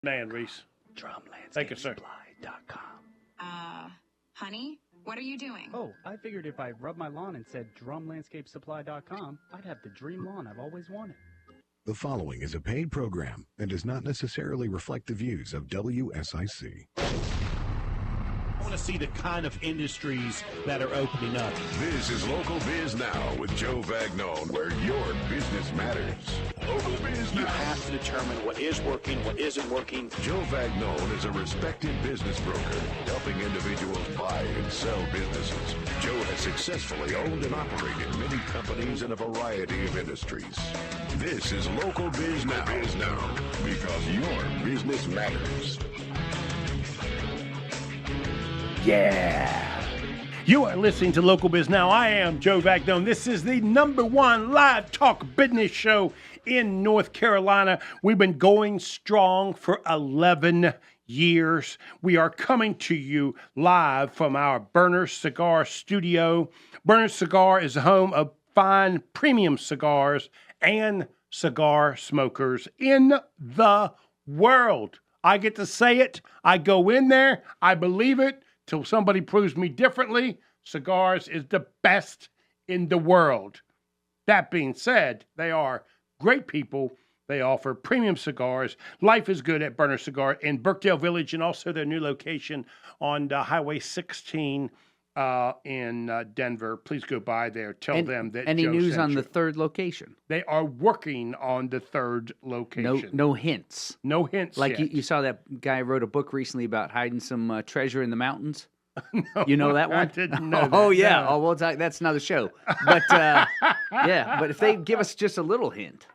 Man, Reese. Thank you, sir. Honey, what are you doing? Oh, I figured if I rubbed my lawn and said drumlandscapesupply.com, I'd have the dream lawn I've always wanted. The following is a paid program and does not necessarily reflect the views of WSIC. I want to see the kind of industries that are opening up. This is Local Biz Now with Joe Vagnone, where your business matters. Local Biz Now. You have to determine what is working, what isn't working. Joe Vagnone is a respected business broker, helping individuals buy and sell businesses. Joe has successfully owned and operated many companies in a variety of industries. This is Local Biz Now, because your business matters. Yeah. You are listening to Local Biz Now. I am Joe Vagnone. This is the #1 live talk business show in North Carolina. We've been going strong for 11 years. We are coming to you live from our Burner Cigar studio. Burner Cigar is the home of fine premium cigars and cigar smokers in the world. I get to say it. I go in there. I believe it. Till somebody proves me differently. Cigars is the best in the world. That being said, they are great people. They offer premium cigars. Life is good at Burner Cigar in Birkdale Village, and also their new location on Highway 16 in Denver. Please go by there. Tell them that any Joe news sent on you. the third location? They are working on the third location. No hints. No hints Like yet. you saw that guy wrote a book recently about hiding some treasure in the mountains. No, You know that one? I didn't know that. Oh yeah. No. Oh well, that's another show. But yeah. But if they give us just a little hint.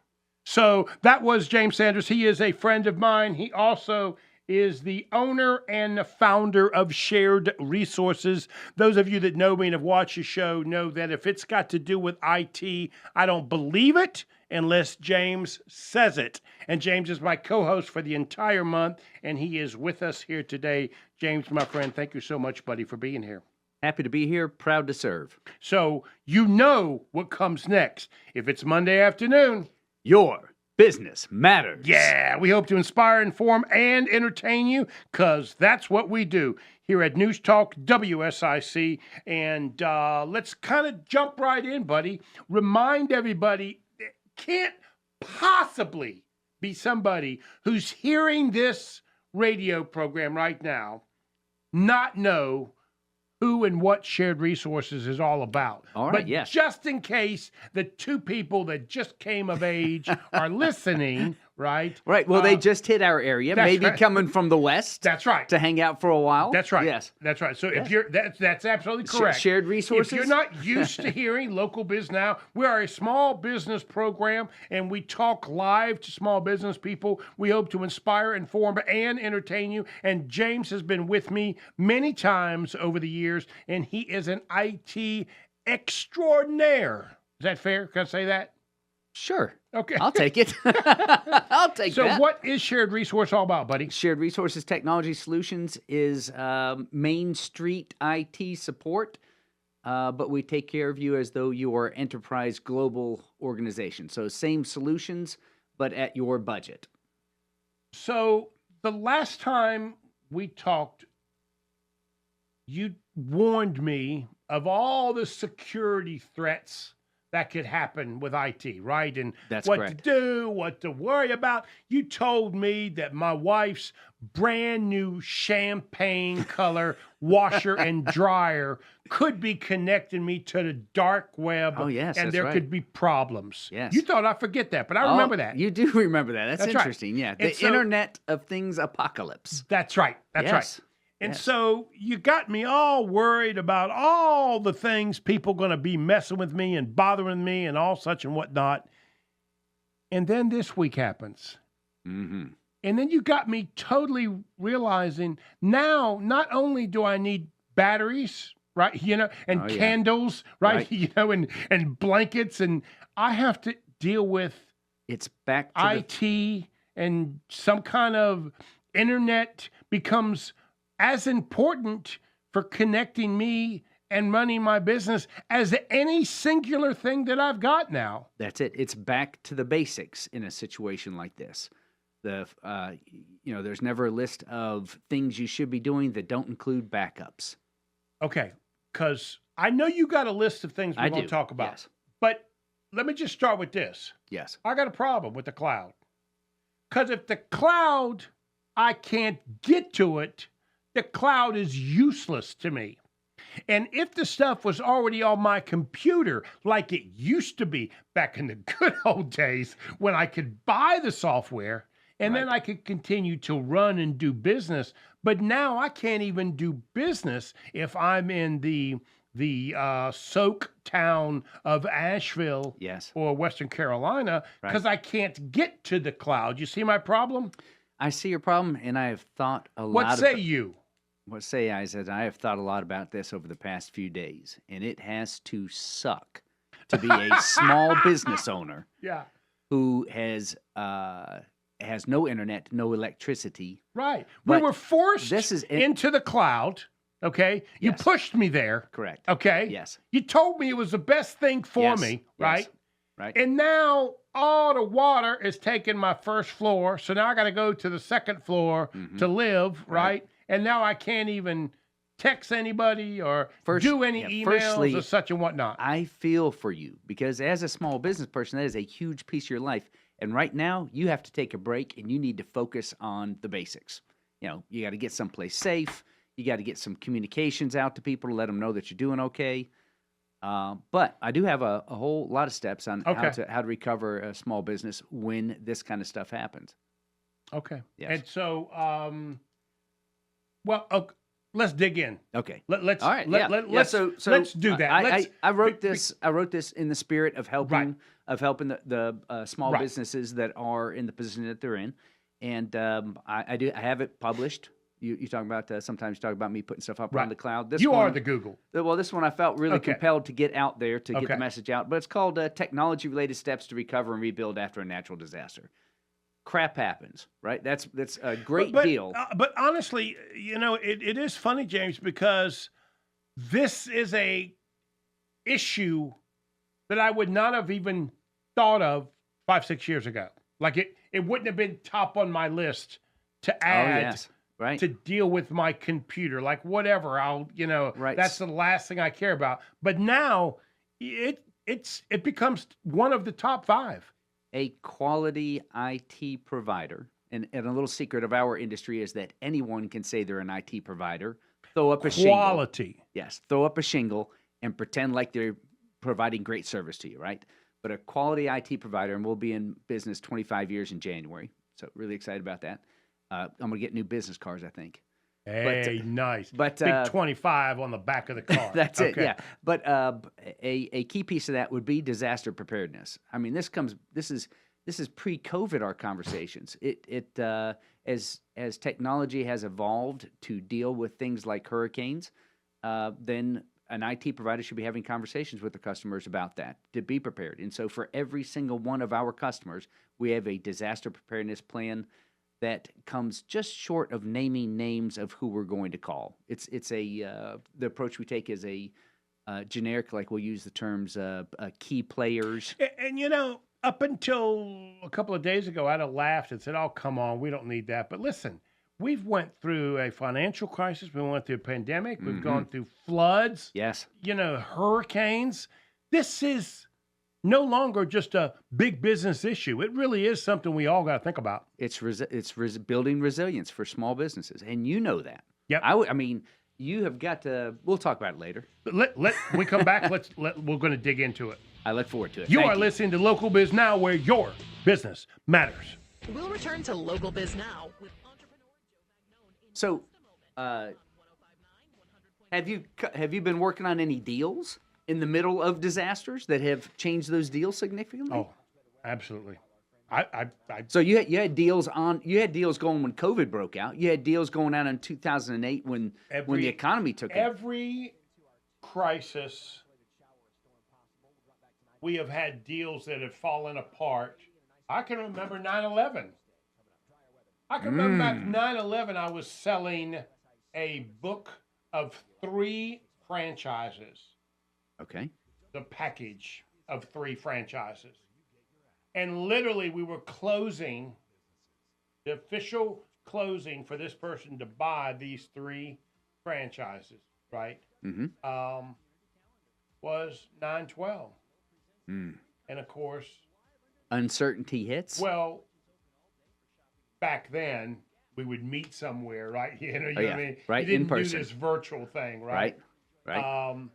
So that was James Sanders. He is a friend of mine. He also is the owner and the founder of Shared Resources. Those of you that know me and have watched the show know that if it's got to do with IT, I don't believe it unless James says it. And James is my co-host for the entire month, and he is with us here today. James, my friend, thank you so much, buddy, for being here. Happy to be here. Proud to serve. So you know what comes next. If it's Monday afternoon, Your business matters. yeah, we hope to inspire, inform, and entertain you, because that's what we do here at News Talk WSIC. And let's kind of jump right in, buddy. Remind everybody, it can't possibly be somebody who's hearing this radio program right now not know who and what Shared Resources is all about. All right, but yes. just in case the two people that just came of age are listening, right? Right. Well, they just hit our area, that's maybe right. coming from the west. That's right. To hang out for a while. That's right. Yes. That's right. So Yes. if you're that's absolutely correct. Shared Resources. If you're not used to hearing Local Biz Now, we are a small business program, and we talk live to small business people. We hope to inspire, inform, and entertain you. And James has been with me many times over the years, and he is an IT extraordinaire. Is that fair? Can I say that? Sure. Okay. I'll take it. I'll take So that. what is Shared Resource all about, buddy? Shared Resources Technology Solutions is Main Street IT support, but we take care of you as though you are enterprise global organization. So same solutions, but at your budget. So the last time we talked, you warned me of all the security threats that could happen with IT, right? And That's what correct. to do, what to worry about. You told me that my wife's brand new champagne color washer and dryer could be connecting me to the dark web. Oh, yes, and that's there right. could be problems. Yes. You thought I forget that, but I remember that. You do remember that. That's That's right. interesting. Yeah. And The so- Internet of Things apocalypse. That's right. That's Yes. right. And Yes. so you got me all worried about all the things people going to be messing with me and bothering me and all such and whatnot. And then this week happens. Mm-hmm. And then you got me totally realizing now not only do I need batteries, right, and Oh, yeah. candles, right, Right. and blankets, and I have to deal with It's back to the IT and some kind of internet becomes as important for connecting me and running my business as any singular thing that I've got now. That's it. It's back to the basics in a situation like this. There's never a list of things you should be doing that don't include backups. Okay, because I know you got a list of things we're I going to do, talk about. yes. But let me just start with this. Yes. I got a problem with the cloud. Because if the cloud, I can't get to it, the cloud is useless to me. And if the stuff was already on my computer like it used to be back in the good old days when I could buy the software and then I could continue to run and do business, but now I can't even do business if I'm in the soak town of Asheville Yes. or Western Carolina because I can't get to the cloud. You see my problem? I see your problem, and I have thought a lot. What say you? What say I? Said I have thought a lot about this over the past few days, and it has to suck to be a small business owner who has no internet, no electricity. Right. We But were forced into the cloud. Okay. You Yes. pushed me there. Correct. Okay. Yes. You told me it was the best thing for Yes. me. Yes. Right. Right. And now all the water is taking my first floor. So now I got to go to the second floor to live. Right. And now I can't even text anybody or do any emails or such and whatnot. I feel for you because as a small business person, that is a huge piece of your life. And right now, you have to take a break and you need to focus on the basics. You got to get someplace safe. You got to get some communications out to people to let them know that you're doing okay. But I do have a whole lot of steps on how to recover a small business when this kind of stuff happens. Okay. Yes. And so, let's dig in. Okay. Let's All right. let's do that. I wrote this. I wrote this in the spirit of helping the small businesses that are in the position that they're in, and I have it published. You talk about sometimes you talk about me putting stuff up on the cloud. This you one, are the Google. Well, this one I felt really compelled to get out there to get the message out. But it's called Technology-Related Steps to Recover and Rebuild After a Natural Disaster. Crap happens, right? That's a great deal. But honestly, it is funny, James, because this is a issue that I would not have even thought of 5-6 years ago. Like it wouldn't have been top on my list to add to deal with my computer. Like whatever, that's the last thing I care about. But now it becomes one of the top 5. A quality IT provider, and a little secret of our industry is that anyone can say they're an IT provider. Throw up a shingle. Quality. Yes, throw up a shingle and pretend like they're providing great service to you, right? But a quality IT provider, and we'll be in business 25 years in January, so really excited about that. I'm going to get new business cards, I think. Hey, nice. But big 25 on the back of the car. That's it, yeah. But a key piece of that would be disaster preparedness. I mean, this is pre-COVID our conversations. As technology has evolved to deal with things like hurricanes, then an IT provider should be having conversations with the customers about that to be prepared. And so for every single one of our customers, we have a disaster preparedness plan that comes just short of naming names of who we're going to call. The approach we take is a generic, like we'll use the terms key players. And up until a couple of days ago, I'd have laughed and said, "Oh, come on, we don't need that." But listen, we've went through a financial crisis. We went through a pandemic. We've gone through floods. Yes. Hurricanes. This is no longer just a big business issue. It really is something we all got to think about. It's building resilience for small businesses, and you know that. Yep. I mean, you have got to. We'll talk about it later. But when we come back, we're going to dig into it. I look forward to it. You are listening to Local Biz Now, where your business matters. We'll return to Local Biz Now with entrepreneur So, Joe Vagnone in just a moment. have you been working on any deals in the middle of disasters that have changed those deals significantly? Oh, absolutely. So you had deals going when COVID broke out. You had deals going on in 2008 when the economy took it. Every crisis, we have had deals that have fallen apart. I can remember 9/11. I can remember back 9/11, I was selling a book of 3 franchises. Okay. The package of 3 franchises. And literally we were closing the official closing for this person to buy these 3 franchises, right? Mm-hmm. Was 9/12. And of course, Uncertainty hits. well, back then we would meet somewhere, right? You know what I mean? Right, You didn't in person. do this virtual thing, right? Right.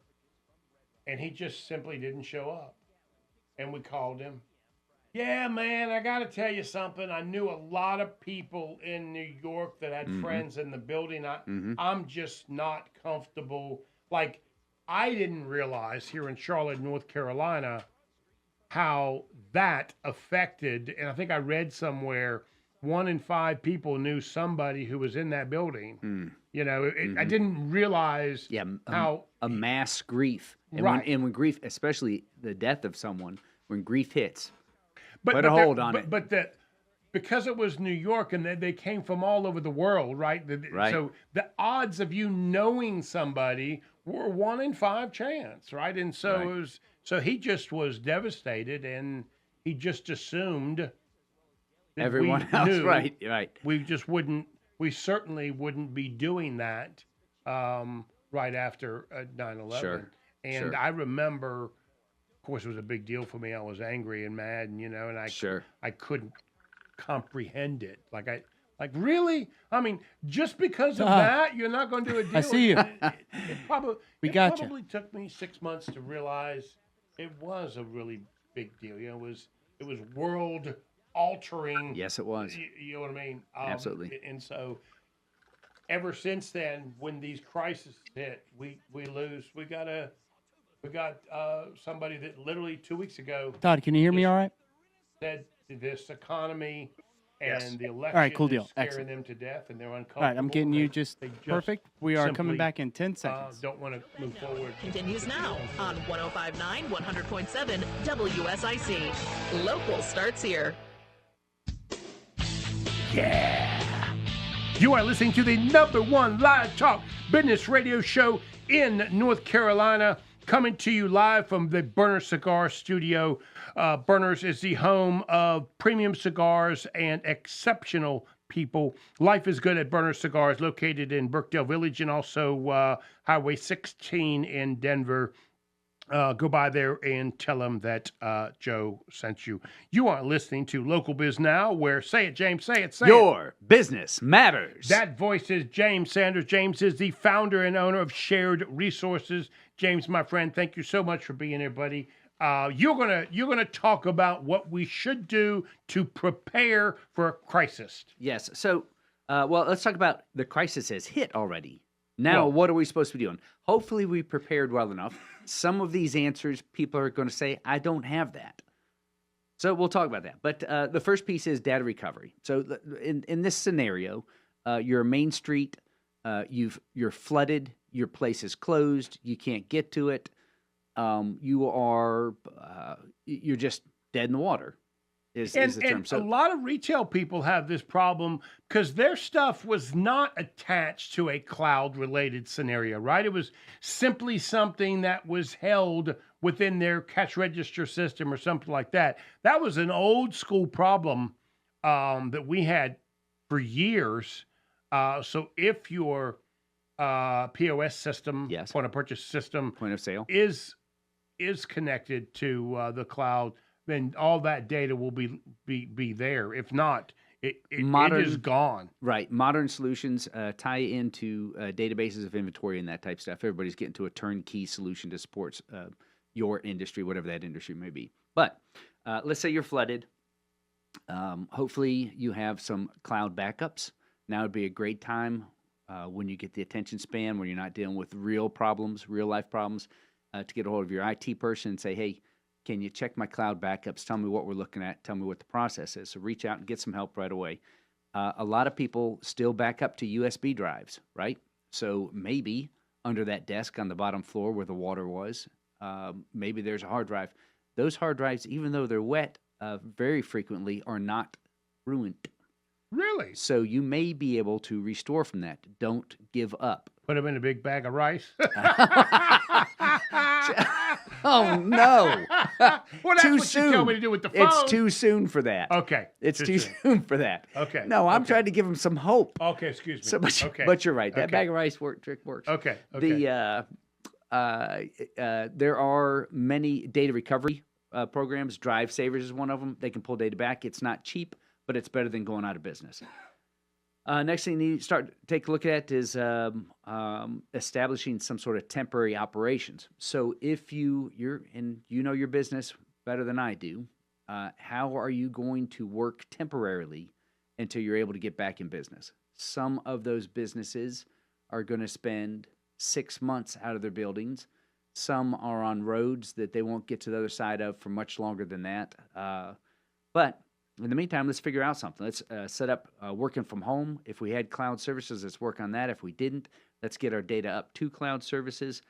And he just simply didn't show up. And we called him. Yeah, man, I got to tell you something. I knew a lot of people in New York that had friends in the building. I'm just not comfortable. Like, I didn't realize here in Charlotte, North Carolina, how that affected, and I think I read somewhere, 1 in 5 people knew somebody who was in that building. You know, I didn't realize how a mass grief. And Right. when grief, especially the death of someone, when grief hits, but put a hold on it. But because it was New York and they came from all over the world, right? Right. So the odds of you knowing somebody were 1 in 5 chance, right? And so Right. it was. So he just was devastated, and he just assumed that everyone we else, knew right. we just wouldn't. We certainly wouldn't be doing that right after 9/11. Sure. And Sure. I remember, of course, it was a big deal for me. I was angry and mad, and and I couldn't comprehend it. Like really? I mean, just because of that, you're not going to do a deal? I see you. It probably We got you. probably took me 6 months to realize it was a really big deal. You know, it was world altering. Yes, it was. You know what I mean? Absolutely. And so, ever since then, when these crises hit, we lose. We got somebody that literally 2 weeks ago Todd, can you hear me all right? said this economy and the election All right, cool deal. is scaring Excellent. them to death, and they're uncomfortable. All right, I'm getting you They just perfect. We are simply, coming back in 10 seconds. Don't want to move forward. Continues now on 105.9, 100.7 WSIC. Local starts here. You are listening to the #1 live talk business radio show in North Carolina, coming to you live from the Burner Cigar Studio. Burners is the home of premium cigars and exceptional people. Life is good at Burner Cigars, located in Birkdale Village and also Highway 16 in Denver. Go by there and tell them that Joe sent you. You are listening to Local Biz Now, where, say it, James, say it, say it. Your business matters. That voice is James Sanders. James is the founder and owner of Shared Resources. James, my friend, thank you so much for being here, buddy. You're gonna talk about what we should do to prepare for a crisis. Yes. So, well, let's talk about the crisis has hit already. Now, Well- what are we supposed to be doing? Hopefully, we prepared well enough. Some of these answers, people are going to say, I don't have that. So we'll talk about that. But the first piece is data recovery. So in this scenario, you're a main street, you're flooded, your place is closed, you can't get to it, you're just dead in the water. Is the term. And So a lot of retail people have this problem because their stuff was not attached to a cloud-related scenario, right? It was simply something that was held within their cash register system or something like that. That was an old school problem that we had for years. So if your POS system, Yes. point of purchase system, point of sale. is connected to the cloud, then all that data will be there. If not, it is gone. Right. Modern solutions tie into databases of inventory and that type of stuff. Everybody's getting to a turnkey solution to support your industry, whatever that industry may be. But let's say you're flooded. Hopefully you have some cloud backups. Now would be a great time when you get the attention span, when you're not dealing with real problems, real life problems, to get a hold of your IT person and say, hey, can you check my cloud backups? Tell me what we're looking at. Tell me what the process is. So reach out and get some help right away. A lot of people still back up to USB drives, right? So maybe under that desk on the bottom floor where the water was, maybe there's a hard drive. Those hard drives, even though they're wet, very frequently are not ruined. Really? So you may be able to restore from that. Don't give up. Put them in a big bag of rice. Oh no! Well, that's Too what soon. you tell me to do with the phone. It's too soon for that. Okay. It's too soon for that. Okay. No, I'm Okay. trying to give them some hope. Okay, excuse me. So, but, okay. but you're right. That Okay. bag of rice trick works. Okay. Okay. There are many data recovery programs. Drive Savers is one of them. They can pull data back. It's not cheap, but it's better than going out of business. Next thing you start to take a look at is establishing some sort of temporary operations. So if you're and you know your business better than I do, how are you going to work temporarily until you're able to get back in business? Some of those businesses are going to spend 6 months out of their buildings. Some are on roads that they won't get to the other side of for much longer than that. But in the meantime, let's figure out something. Let's set up working from home. If we had cloud services, let's work on that. If we didn't, let's get our data up to cloud services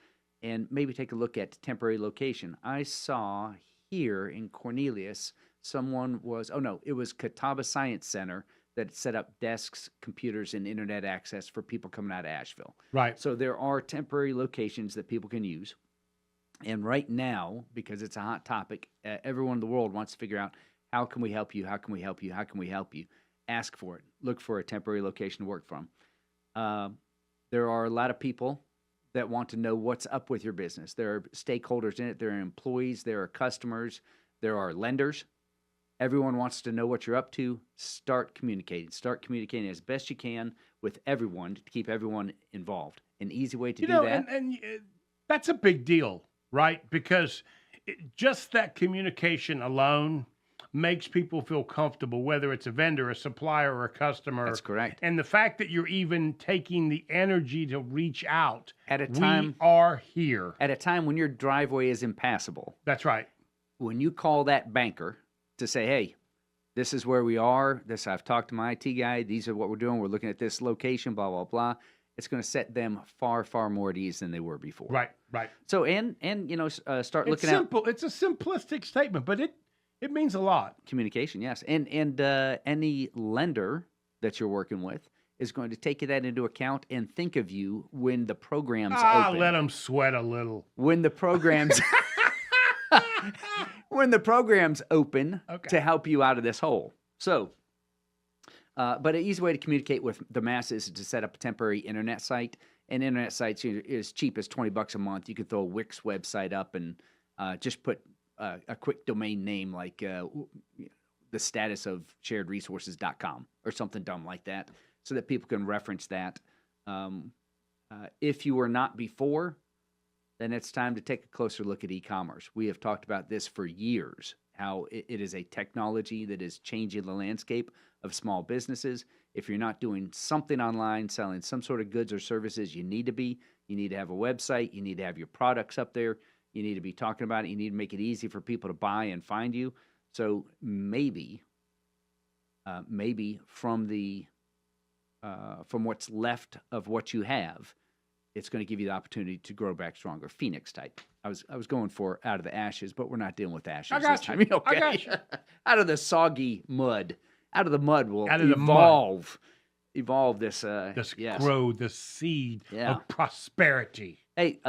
and maybe take a look at temporary location. I saw here in Cornelius, it was Catawba Science Center that set up desks, computers, and internet access for people coming out of Asheville. Right. So there are temporary locations that people can use. And right now, because it's a hot topic, everyone in the world wants to figure out, how can we help you? How can we help you? How can we help you? Ask for it. Look for a temporary location to work from. There are a lot of people that want to know what's up with your business. There are stakeholders in it. There are employees. There are customers. There are lenders. Everyone wants to know what you're up to. Start communicating. Start communicating as best you can with everyone to keep everyone involved. An easy way to do that. And that's a big deal, right? Because just that communication alone makes people feel comfortable, whether it's a vendor, a supplier, or a customer. That's correct. And the fact that you're even taking the energy to reach out. At a time, we are here. At a time when your driveway is impassable. That's right. When you call that banker to say, hey, this is where we are. I've talked to my IT guy. These are what we're doing. We're looking at this location, blah, blah, blah. It's going to set them far, far more at ease than they were before. Right, right. So, start looking at It's a simplistic statement, but it means a lot. Communication, yes. And any lender that you're working with is going to take that into account and think of you when the program's open. Let them sweat a little. When the program's open to help you out of this hole. So, but an easy way to communicate with the masses is to set up a temporary internet site. And internet sites is cheap as $20 a month. You can throw a Wix website up and just put a quick domain name like the status of sharedresources.com or something dumb like that so that people can reference that. If you were not before, then it's time to take a closer look at e-commerce. We have talked about this for years, how it is a technology that is changing the landscape of small businesses. If you're not doing something online, selling some sort of goods or services, you need to be. You need to have a website. You need to have your products up there. You need to be talking about it. You need to make it easy for people to buy and find you. So maybe from what's left of what you have, it's going to give you the opportunity to grow back stronger. Phoenix type. I was going for out of the ashes, but we're not dealing with ashes this time. Okay. I got you. Out of the soggy mud. Out of the mud will evolve this. Grow the seed of prosperity. Hey,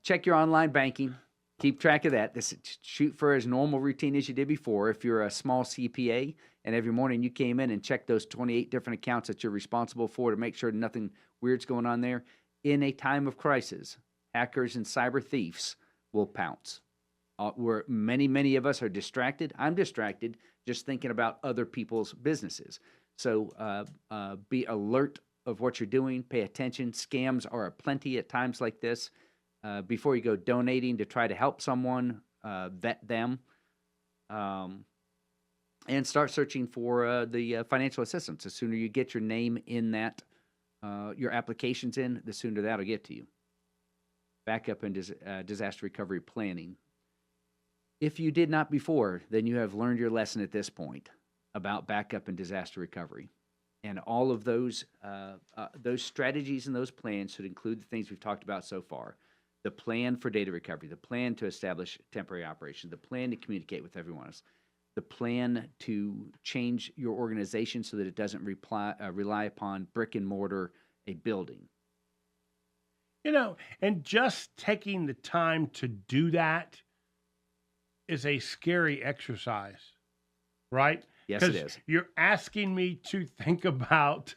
check your online banking. Keep track of that. Shoot for as normal routine as you did before. If you're a small CPA and every morning you came in and checked those 28 different accounts that you're responsible for to make sure nothing weird's going on there, in a time of crisis, hackers and cyber thieves will pounce. Where many of us are distracted. I'm distracted just thinking about other people's businesses. So be alert of what you're doing. Pay attention. Scams are aplenty at times like this. Before you go donating to try to help someone, vet them, and start searching for the financial assistance. The sooner you get your name in that, your applications in, the sooner that'll get to you. Backup and disaster recovery planning. If you did not before, then you have learned your lesson at this point about backup and disaster recovery. And all of those strategies and those plans should include the things we've talked about so far. The plan for data recovery, the plan to establish temporary operations, the plan to communicate with everyone else, the plan to change your organization so that it doesn't rely upon brick and mortar, a building. And just taking the time to do that is a scary exercise, right? Yes, it 'Cause is. You're asking me to think about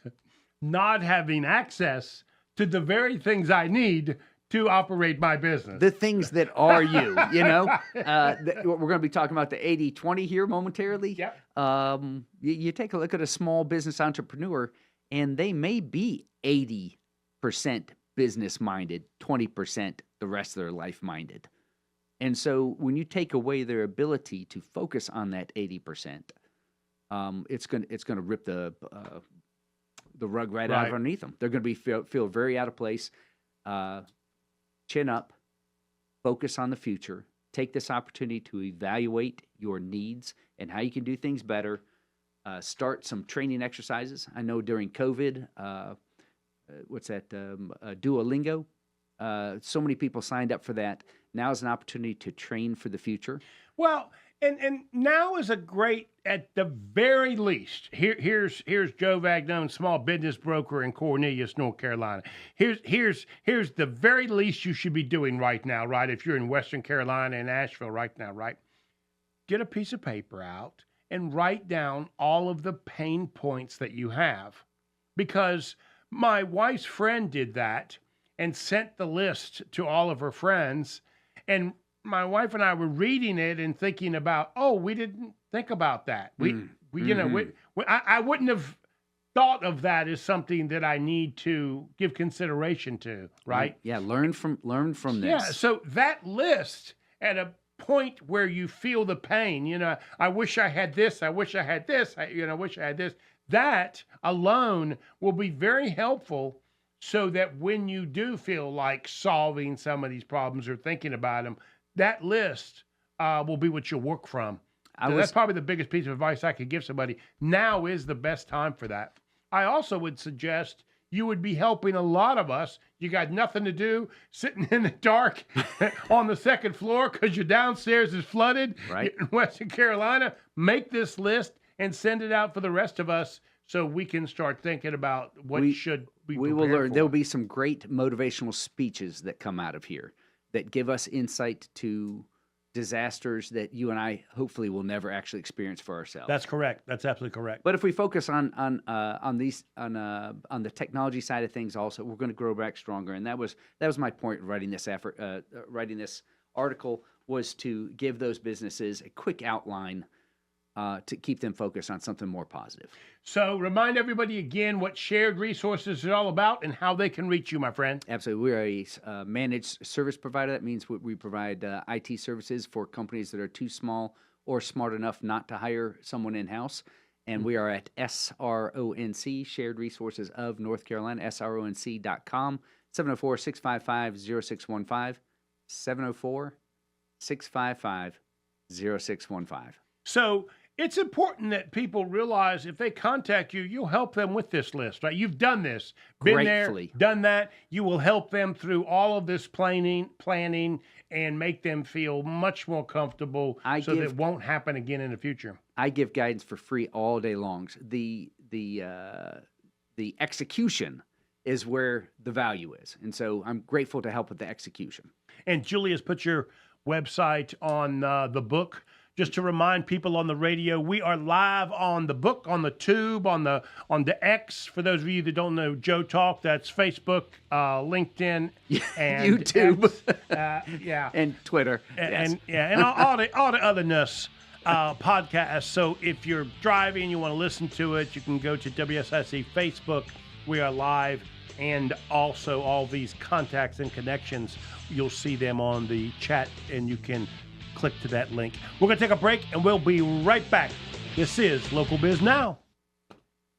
not having access to the very things I need to operate my business. The things that are you, you know? We're going to be talking about the 80-20 here momentarily. Yep. You take a look at a small business entrepreneur, and they may be 80% business-minded, 20% the rest of their life-minded. And so when you take away their ability to focus on that 80%, it's going to rip the rug right out Right. underneath them. They're going to feel very out of place. Chin up, focus on the future. Take this opportunity to evaluate your needs and how you can do things better. Start some training exercises. I know during COVID, Duolingo. So many people signed up for that. Now is an opportunity to train for the future. Well, and now is a great, at the very least. Here's Joe Vagnone, small business broker in Cornelius, North Carolina. Here's the very least you should be doing right now, right? If you're in Western Carolina and Asheville right now, right? Get a piece of paper out and write down all of the pain points that you have. Because my wife's friend did that and sent the list to all of her friends, and my wife and I were reading it and thinking about, we didn't think about that. I wouldn't have thought of that as something that I need to give consideration to, right? Yeah, learn from this. Yeah, so that list at a point where you feel the pain, I wish I had this, I wish I had this, I wish I had this. That alone will be very helpful so that when you do feel like solving some of these problems or thinking about them, that list will be what you'll work from. That's probably the biggest piece of advice I could give somebody. Now is the best time for that. I also would suggest you would be helping a lot of us. You got nothing to do, sitting in the dark on the second floor because your downstairs is flooded. Right. In Western Carolina. Make this list and send it out for the rest of us so we can start thinking about what should be We will prepared learn. for. There will be some great motivational speeches that come out of here that give us insight to disasters that you and I hopefully will never actually experience for ourselves. That's correct. That's absolutely correct. But if we focus on the technology side of things, also we're going to grow back stronger. And that was my point in writing this writing this article, was to give those businesses a quick outline to keep them focused on something more positive. So remind everybody again what shared resources is all about and how they can reach you, my friend. Absolutely. We're a managed service provider. That means we provide IT services for companies that are too small or smart enough not to hire someone in-house. And we are at SRONC, Shared Resources of North Carolina, SRONC.com, 704-655-0615, 704-655-0615. So it's important that people realize if they contact you, you'll help them with this list, right? You've done this, been Gratefully. there, done that. You will help them through all of this planning, and make them feel much more comfortable that it won't happen again in the future. I give guidance for free all day long. The execution is where the value is. And so I'm grateful to help with the execution. And Julia's put your website on the book. Just to remind people on the radio, we are live on the book, on the tube, on the X. For those of you that don't know Joe Talk, that's Facebook, LinkedIn, and YouTube, yeah, and Twitter, and all the otherness podcasts. So if you're driving, you want to listen to it, you can go to WSIC Facebook. We are live, and also all these contacts and connections. You'll see them on the chat, and you can click to that link. We're going to take a break, and we'll be right back. This is Local Biz Now.